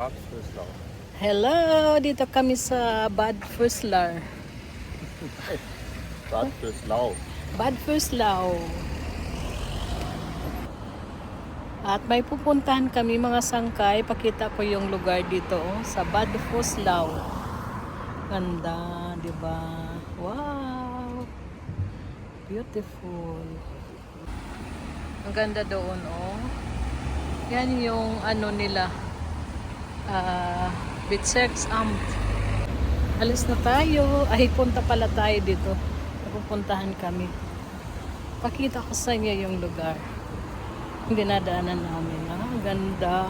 Bad Vöslau. Hello! Dito kami sa Bad Vöslau. Bad Vöslau. Bad Vöslau. At may pupuntahan kami mga sangkay. Pakita ko yung lugar dito sa Bad Vöslau. Ganda, di ba? Wow! Beautiful. Ang ganda doon, oh. Yan yung ano nila. Bezirksamt. Alis na tayo. Ay, punta pala tayo dito. Napupuntahan kami. Pakita ko sa inyo yung lugar. Yung dinadaanan namin. Ang ganda.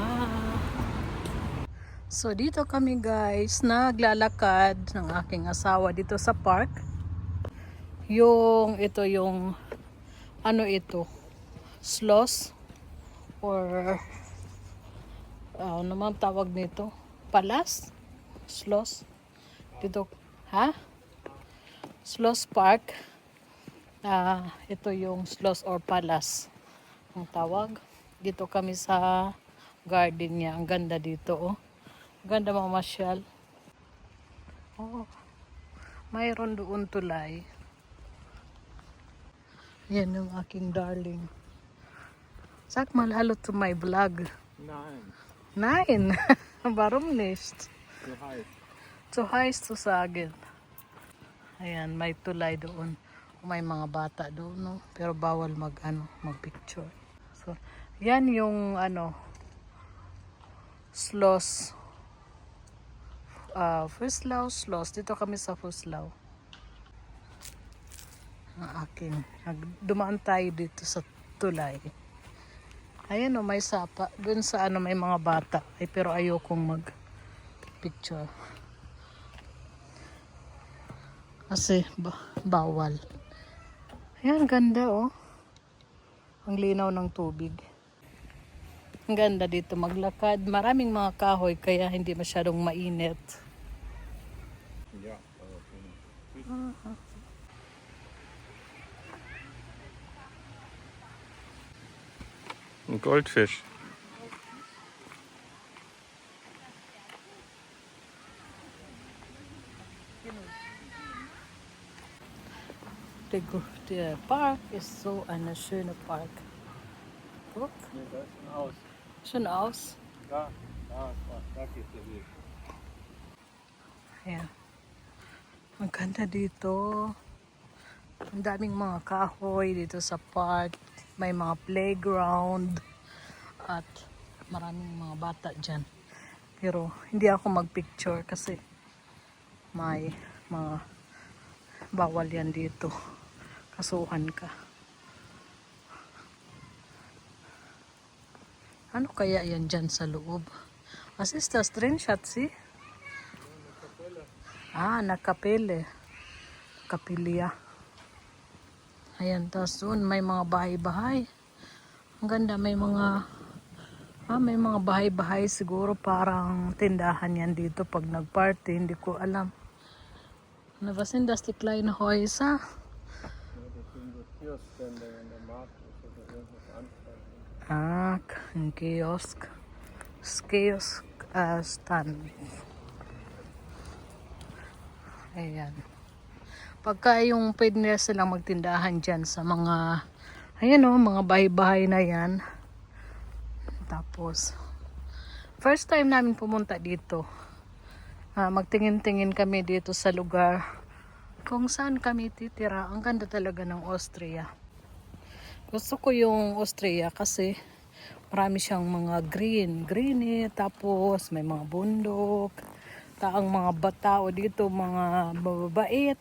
So, dito kami guys, naglalakad ng aking asawa dito sa park. Ito yung, ano ito? Sloss? Or, ano man tawag nito? Palas? Sloss? Dito, ha? Sloss Park. Ito yung Sloss or Palace ang tawag. Dito kami sa garden niya. Ang ganda dito, oh. Ganda mamasyal. Oh, mayroon doon tulay. Yan yung aking darling. Sag mal hallo to my vlog. Nein, Nein, warum nicht? so heiß. Zu heiß zu sagen. Ayan, may tulay doon. May mga bata doon, no? Pero bawal mag-picture. So, yan yung Sloss. Vöslau, Sloss. Dito kami sa Vöslau. Ang aking. Dumaan tayo dito sa tulay. Ayan o, may sapa. Doon sa may mga bata. Ay, pero ayokong mag-picture. Kasi bawal. Ayan, ganda oh. Ang linaw ng tubig. Ang ganda dito maglakad. Maraming mga kahoy kaya hindi masyadong mainit. Ja, ein Goldfisch. Der Park ist so eine schöne Park. Guck, Nee, da ist ein Haus. schön aus. Da geht der Weg. Ayan. Ang ganda dito. Ang daming mga kahoy dito sa park. May mga playground. At maraming mga bata dyan. Pero hindi ako magpicture kasi may mga bawal yan dito. Kasuhan ka. Ano kaya yan dyan sa loob? Was ist das drin, Schatzi? Nakapele. Kapilya. Ayan, tapos doon may mga bahay-bahay. Ang ganda, may mga bahay-bahay siguro parang tindahan yan dito pag nag-party. Hindi ko alam. Was sind das die kleinen Häuser? Das sind so Kioskstände, wenn der Markt ist oder irgendwas anfällt. Ein Kiosk. Kiosk stand. Ayan. Pagka yung pwede na silang magtindahan dyan sa mga, ayan o, mga bahay-bahay na yan. Tapos, first time namin pumunta dito. Magtingin-tingin kami dito sa lugar kung saan kami titira. Ang ganda talaga ng Austria. Gusto ko yung Austria kasi marami siyang mga green tapos may mga bundok. Ang mga tao dito, mga mababait.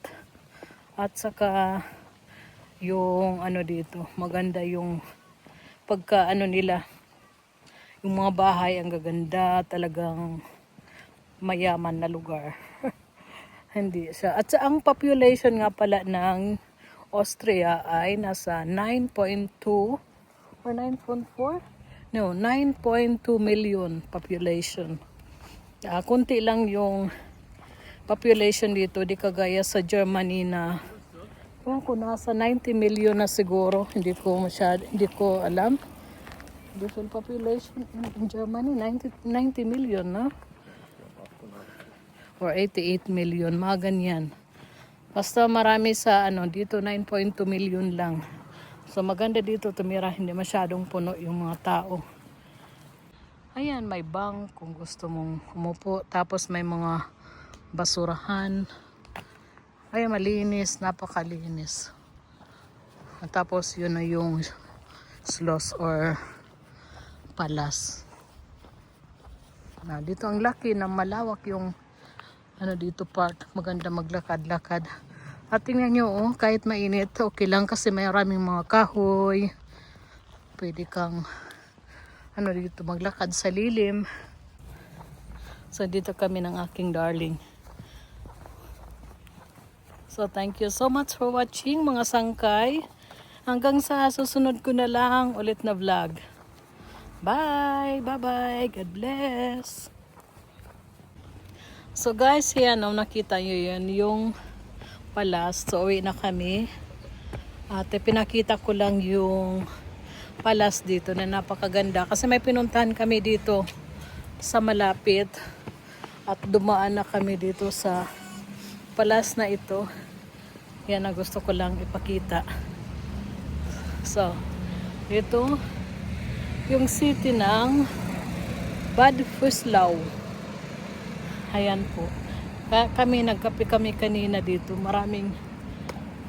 At saka yung dito, maganda yung pagka nila. Yung mga bahay ang gaganda, talagang mayaman na lugar. Hindi siya. At ang population nga pala ng Austria ay nasa 9.2 or 9.4? No, 9.2 million population. Kunti lang yung population dito, di kagaya sa Germany na kung nasa 90 million na siguro, hindi ko alam. the full population in Germany, 90 million, no? Or 88 million, mga ganyan. Basta marami sa dito 9.2 million lang. So maganda dito tumira, hindi masyadong puno yung mga tao. Ayan, may bank kung gusto mong umupo. Tapos may mga basurahan. Ayan, malinis, napakalinis. At tapos yun na yung schloss or palas. Dito ang laki na malawak yung dito part. Maganda maglakad-lakad. At tingnan nyo, kahit mainit, okay lang kasi may maraming mga kahoy. Pwede kang dito maglakad sa lilim. So dito kami ng aking darling. So thank you so much for watching mga sangkay. Hanggang sa susunod ko na lang ulit na vlog. Bye! Bye-bye! God bless! So guys, yan nakita nyo yan yung palas. So uwi na kami. At pinakita ko lang yung palas dito na napakaganda. Kasi may pinuntahan kami dito sa malapit. At dumaan na kami dito sa palas na ito. Yan na gusto ko lang ipakita. So, ito yung city ng Bad Vöslau. Ayan po. Nagkape kami kanina dito. Maraming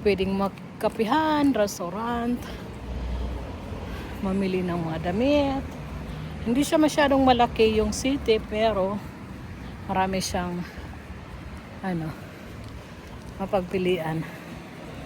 pwedeng magkapihan, restaurant, mamili ng mga damit. Hindi siya masyadong malaki yung city, pero marami siyang mapagpilian.